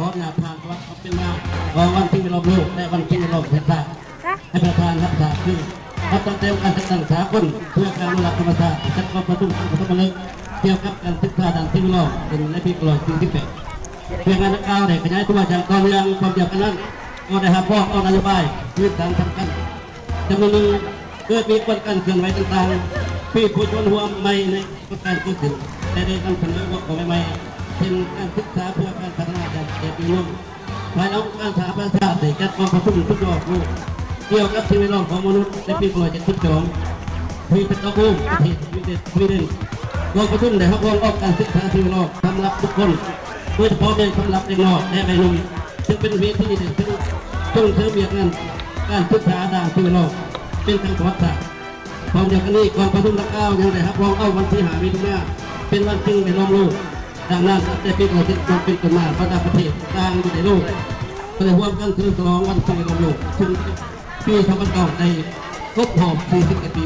อหน้าผ่านวัดเขาเป็นมาวันที่เราลูกและวันที่เราเห็นตาให้ประธานรับตาคือรับตั้งเต็มการตั้งสากลเพื่อการรักธรรมชาติจัดกองประชุมประชุมเล็กเกี่ยวกับการศึกษาด้านสิ่งแวดล้อมเป็นในปีกลอยปีที่8เพื่องานก้าวได้ขยายตัวจากกองเรื่องความเกี่ยวกันนั้นก็ได้รับบอกเอานโยบายยืดทางสำคัญจำนวนหนึ่งเกิดมีคนกันเคลื่อนไหวต่างๆพี่ผู้ชนหัวใหม่ในการพูดถึงแต่ได้นำเสนอว่าของใหม่เป็นการศึกษาเพื่อการพัฒนาจากเด็กนุ่มภายหลังการสถาปัตยศาสตร์ได้จัดกองประชุมทุกรอบลูกเกี่ยวกับชีวิตของมนุษย์ในปีกลอย72ที่เป็นตัวบูมประเทศสวีเดนกองประชุมได้รับรองออกการศึกษาชีวิตสำหรับทุกคนโดยเฉพาะในสำหรับเด็กน้อยและวัยรุ่นซึ่งเป็นเวทีที่ส่งเสริมเรื่องการศึกษาด้านชีวิตเป็นทางประวัติศาสตร์พร้อมอย่างนี้กองประชุมดังกล่าวยังได้รับรองเอาวันที่5 มิถุนายนเป็นวันจึงในโลกโลกดังนั้นในปีก่อนจะเป็นกฎหมายประเทศต่างอยู่ในโลกก็ได้ร่วมกันฉลองวันที่ในโลกโลกซึ่งปี2009ในครบรอบ40 ปี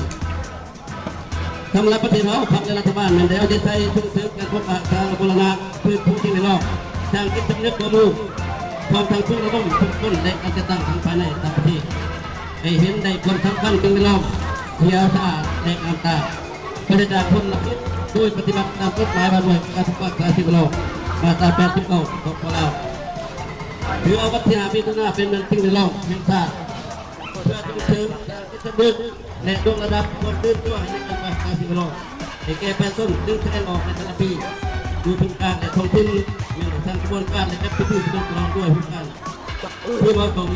สำหรับประเทศเราพรรคและรัฐบาลมันได้เอาใจใส่ส่งเสริมการพบปะการบูรณะเพื่อผู้ที่ในโลกทางกิจกรรมความรู้ความทางผู้ระดมทุกคนและการจัดตั้งทางภายในต่างประเทศให้เห็นในความสำคัญเป็นเวลาเที่ยวสะอาดและงามตาเพื่อจะคนละคิดด้วยปฏิบัติตามกฎหมายบ้านเมืองการศึกษาสิ่งโลกมาตรา89ของพวกเราถือเอาวัฒนธรรมพิจารณาเป็นสิ่งในโลกแห่งชาติเพื่อส่งเสริมการคิดสำนึกและยกระดับคนตื่นตัวในการพัฒนาสิ่งโลกให้แก่ประชาชนดึงแสดงออกในแต่ละปีดูถึงการและท้องถิ่นมีทางกระบวนการและจัดพิธีสำคัญด้วยทุกการที่ว่าของ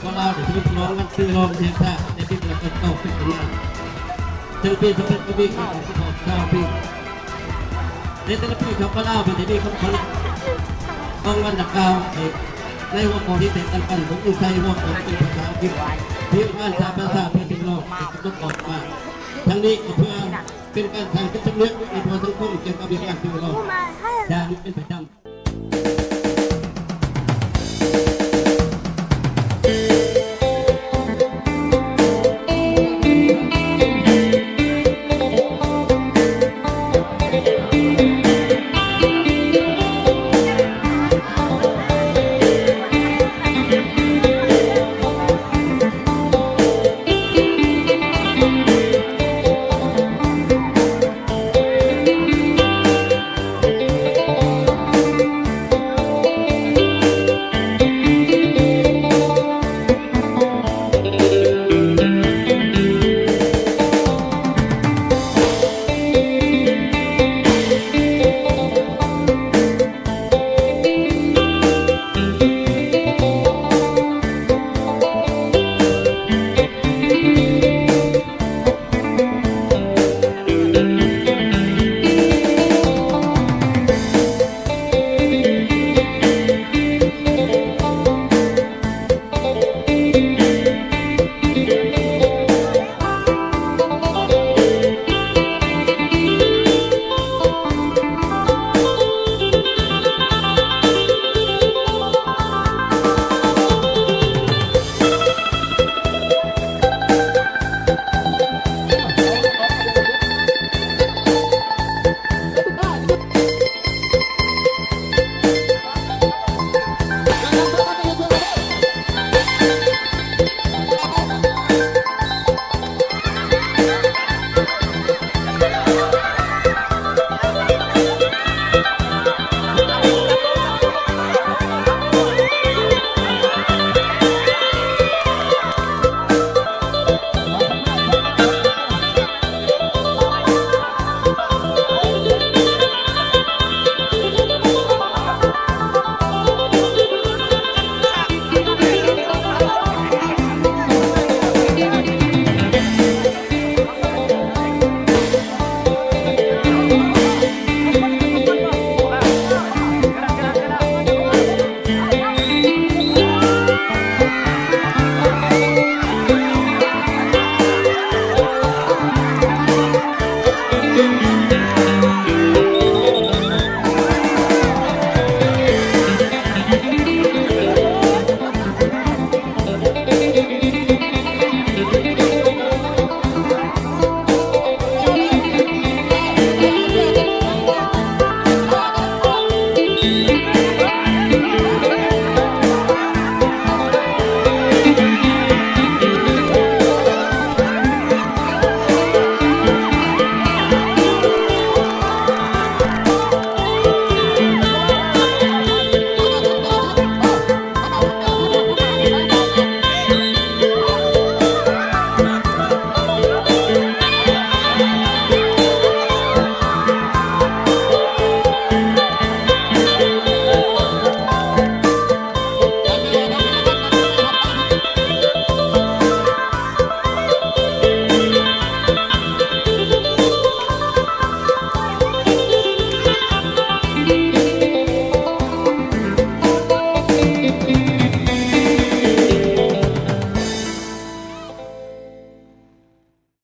พวกเราได้ทดลองกันสิ่งโลกแห่งชาติในปี2009เป็นมาถึงปี2019ปีในแต่ละปีเขาก็เล่าเป็นที่นี่เขาต้องวันดักกาวในหัวข้อที่เป็นกันผมต้องใช้หัวข้อเป็นภาษาอังกฤษที่การสาภาษาเพื่อสิ่งโลกต้องออกมาทั้งนี้เพื่อเป็นการทางจิตสำนึกในตัวสังคมเกี่ยวกับเรื่องสิ่งโลกจาก